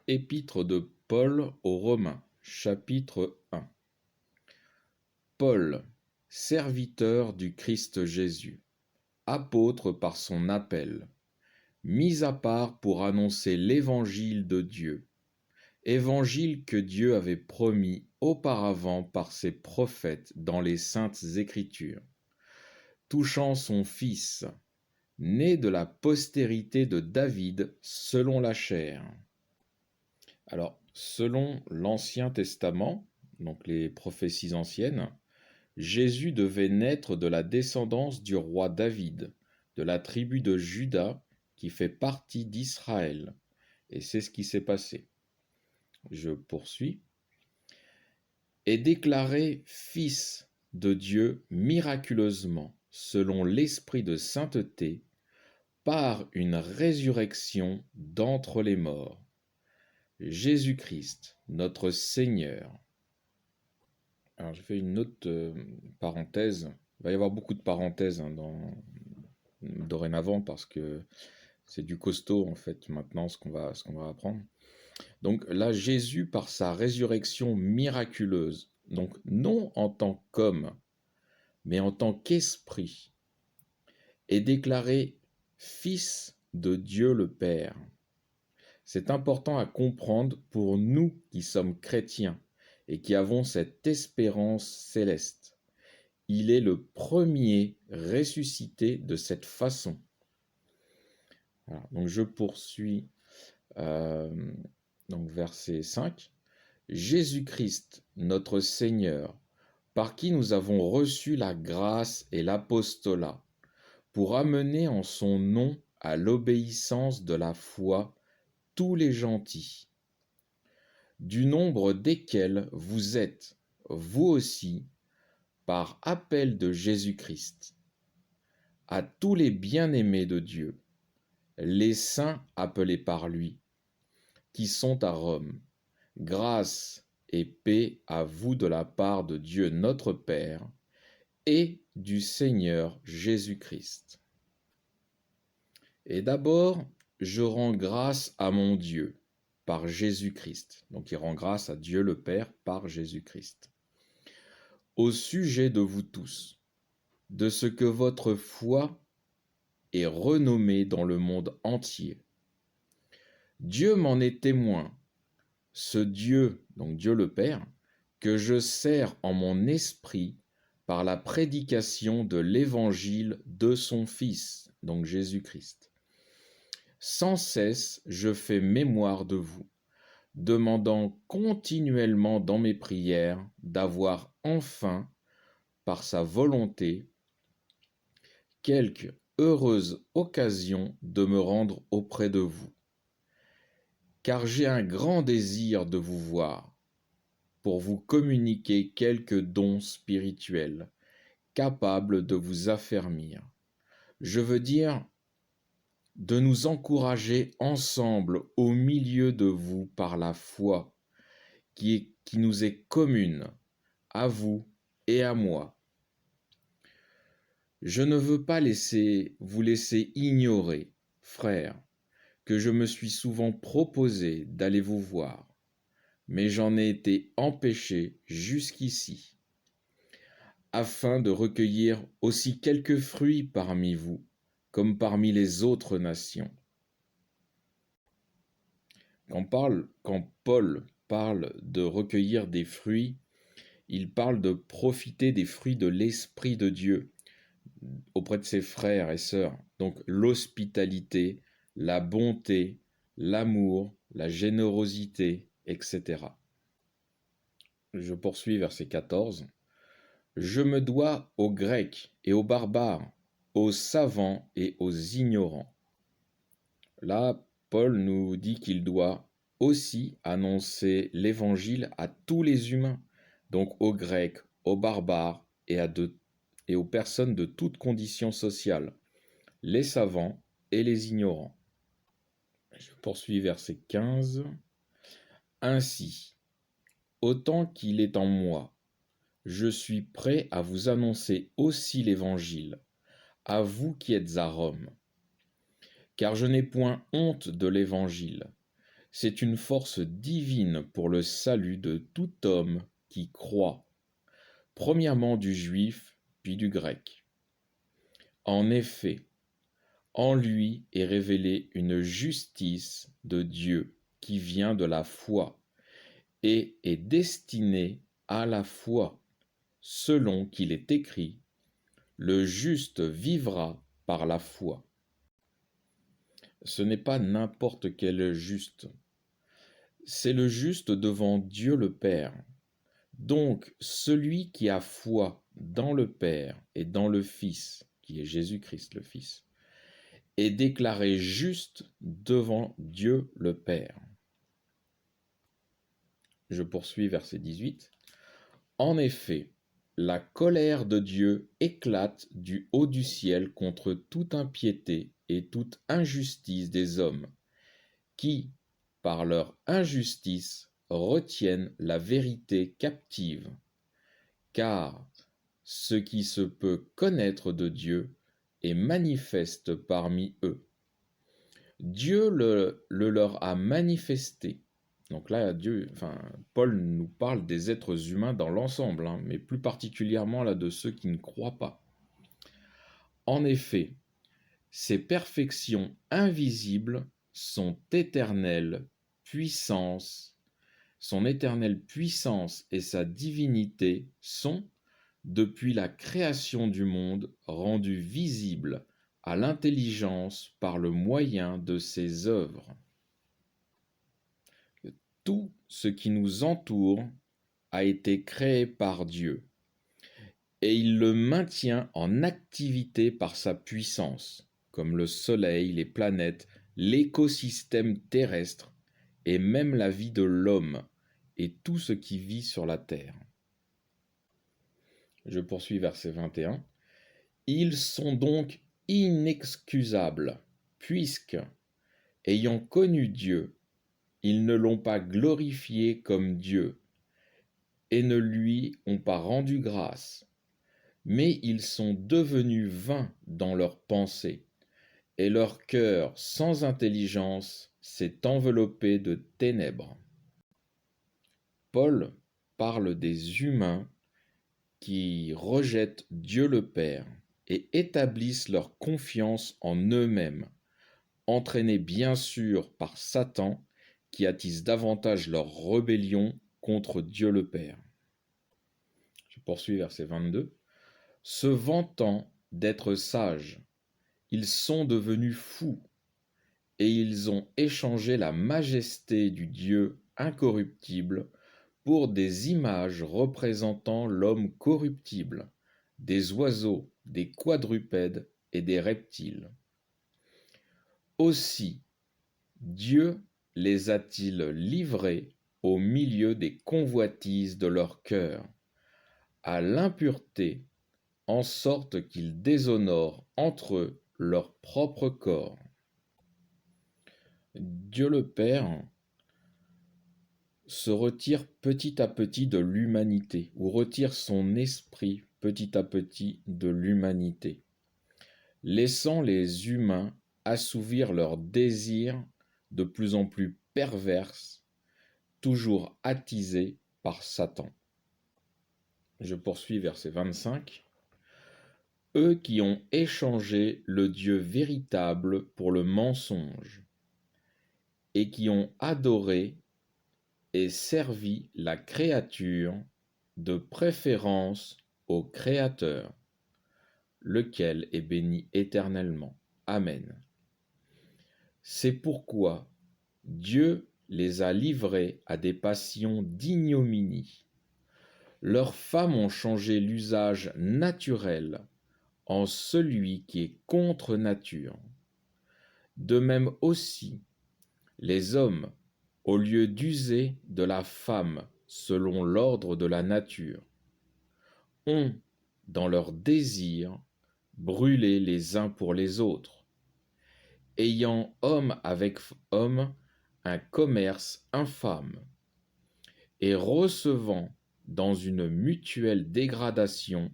Épître de Paul aux Romains, chapitre 1. Paul, serviteur du Christ Jésus, apôtre par son appel, mis à part pour annoncer l'évangile de Dieu, évangile que Dieu avait promis auparavant par ses prophètes dans les saintes Écritures, touchant son Fils, né de la postérité de David selon la chair. Alors, selon l'Ancien Testament, donc les prophéties anciennes, Jésus devait naître de la descendance du roi David, de la tribu de Juda qui fait partie d'Israël. Et c'est ce qui s'est passé. Je poursuis. Est déclaré fils de Dieu miraculeusement, selon l'esprit de sainteté, par une résurrection d'entre les morts. Jésus-Christ, notre Seigneur. Alors, je fais une autre parenthèse. Il va y avoir beaucoup de parenthèses dorénavant parce que c'est du costaud en fait maintenant ce qu'on va apprendre. Donc là, Jésus, par sa résurrection miraculeuse, donc non en tant qu'homme, mais en tant qu'esprit, est déclaré Fils de Dieu le Père. C'est important à comprendre pour nous qui sommes chrétiens et qui avons cette espérance céleste. Il est le premier ressuscité de cette façon. Alors, donc je poursuis, donc verset 5. Jésus-Christ, notre Seigneur, par qui nous avons reçu la grâce et l'apostolat, pour amener en son nom à l'obéissance de la foi tous les gentils, du nombre desquels vous êtes, vous aussi, par appel de Jésus-Christ, à tous les bien-aimés de Dieu, les saints appelés par lui, qui sont à Rome, grâce et paix à vous de la part de Dieu notre Père et du Seigneur Jésus-Christ. Et d'abord, je rends grâce à mon Dieu par Jésus-Christ. Donc il rend grâce à Dieu le Père par Jésus-Christ. Au sujet de vous tous, de ce que votre foi est renommée dans le monde entier. Dieu m'en est témoin, ce Dieu, donc Dieu le Père, que je sers en mon esprit par la prédication de l'évangile de son Fils, donc Jésus-Christ. Sans cesse, je fais mémoire de vous, demandant continuellement dans mes prières d'avoir enfin, par sa volonté, quelque heureuse occasion de me rendre auprès de vous. Car j'ai un grand désir de vous voir, pour vous communiquer quelques dons spirituels, capables de vous affermir. Je veux dire, de nous encourager ensemble au milieu de vous par la foi qui nous est commune, à vous et à moi. Je ne veux pas vous laisser ignorer, frères, que je me suis souvent proposé d'aller vous voir, mais j'en ai été empêché jusqu'ici, afin de recueillir aussi quelques fruits parmi vous, comme parmi les autres nations. Quand Paul parle de recueillir des fruits, il parle de profiter des fruits de l'Esprit de Dieu auprès de ses frères et sœurs. Donc l'hospitalité, la bonté, l'amour, la générosité, etc. Je poursuis verset 14. Je me dois aux Grecs et aux barbares, aux savants et aux ignorants. Là, Paul nous dit qu'il doit aussi annoncer l'évangile à tous les humains, donc aux Grecs, aux barbares et aux personnes de toute condition sociale, les savants et les ignorants. Je poursuis verset 15. Ainsi, autant qu'il est en moi, je suis prêt à vous annoncer aussi l'évangile, à vous qui êtes à Rome. Car je n'ai point honte de l'évangile. C'est une force divine pour le salut de tout homme qui croit, premièrement du juif, puis du grec. En effet, en lui est révélée une justice de Dieu qui vient de la foi et est destinée à la foi, selon qu'il est écrit, le juste vivra par la foi. Ce n'est pas n'importe quel juste, c'est le juste devant Dieu le Père. Donc, celui qui a foi dans le Père et dans le Fils, qui est Jésus-Christ le Fils, est déclaré juste devant Dieu le Père. Je poursuis verset 18. En effet, la colère de Dieu éclate du haut du ciel contre toute impiété et toute injustice des hommes, qui, par leur injustice, retiennent la vérité captive. Car ce qui se peut connaître de Dieu est manifeste parmi eux. Dieu le leur a manifesté. Donc là, Paul nous parle des êtres humains dans l'ensemble, mais plus particulièrement là de ceux qui ne croient pas. En effet, ces perfections invisibles, son éternelle puissance et sa divinité sont, depuis la création du monde, rendues visibles à l'intelligence par le moyen de ses œuvres. Tout ce qui nous entoure a été créé par Dieu, et il le maintient en activité par sa puissance, comme le soleil, les planètes, l'écosystème terrestre, et même la vie de l'homme, et tout ce qui vit sur la terre. Je poursuis verset 21. Ils sont donc inexcusables, puisque, ayant connu Dieu, ils ne l'ont pas glorifié comme Dieu, et ne lui ont pas rendu grâce, mais ils sont devenus vains dans leurs pensées, et leur cœur sans intelligence s'est enveloppé de ténèbres. Paul parle des humains qui rejettent Dieu le Père et établissent leur confiance en eux-mêmes, entraînés bien sûr par Satan qui attise davantage leur rébellion contre Dieu le Père. Je poursuis verset 22. Se vantant d'être sages, ils sont devenus fous, et ils ont échangé la majesté du Dieu incorruptible pour des images représentant l'homme corruptible, des oiseaux, des quadrupèdes et des reptiles. Aussi, Dieu les a-t-il livrés au milieu des convoitises de leur cœur, à l'impureté, en sorte qu'ils déshonorent entre eux leur propre corps. Dieu le Père se retire petit à petit de l'humanité, ou retire son esprit petit à petit de l'humanité, laissant les humains assouvir leurs désirs de plus en plus perverses, toujours attisés par Satan. Je poursuis verset 25. Eux qui ont échangé le Dieu véritable pour le mensonge, et qui ont adoré et servi la créature de préférence au Créateur, lequel est béni éternellement. Amen. C'est pourquoi Dieu les a livrés à des passions d'ignominie. Leurs femmes ont changé l'usage naturel en celui qui est contre nature. De même aussi, les hommes, au lieu d'user de la femme selon l'ordre de la nature, ont, dans leur désir, brûlé les uns pour les autres, ayant homme avec homme un commerce infâme, et recevant dans une mutuelle dégradation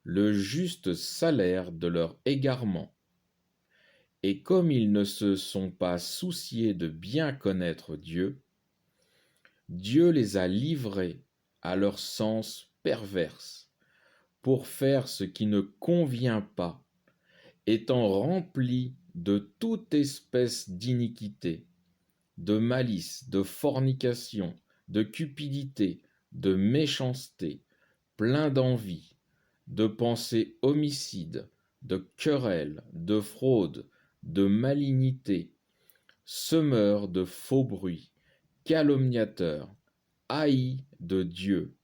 le juste salaire de leur égarement, Et comme ils ne se sont pas souciés de bien connaître Dieu, Dieu les a livrés à leur sens perverse pour faire ce qui ne convient pas, étant remplis de toute espèce d'iniquité, de malice, de fornication, de cupidité, de méchanceté, pleins d'envie, de pensées homicides, de querelles, de fraudes, de malignité, semeurs de faux bruits, calomniateurs, haïs de Dieu,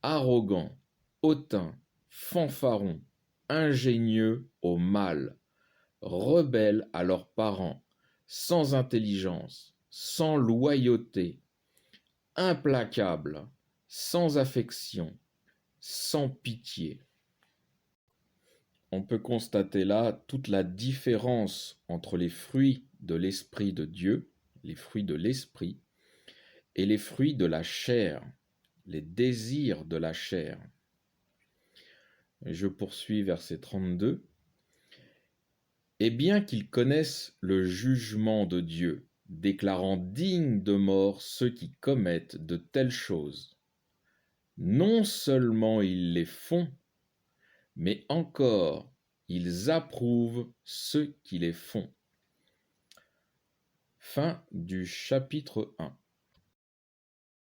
arrogants, hautains, fanfarons, ingénieux au mal, rebelles à leurs parents, sans intelligence, sans loyauté, implacables, sans affection, sans pitié. On peut constater là toute la différence entre les fruits de l'Esprit de Dieu, les fruits de l'Esprit, et les fruits de la chair, les désirs de la chair. Je poursuis verset 32. Et bien qu'ils connaissent le jugement de Dieu, déclarant dignes de mort ceux qui commettent de telles choses, non seulement ils les font, mais encore ils approuvent ceux qui les font. Fin du chapitre 1.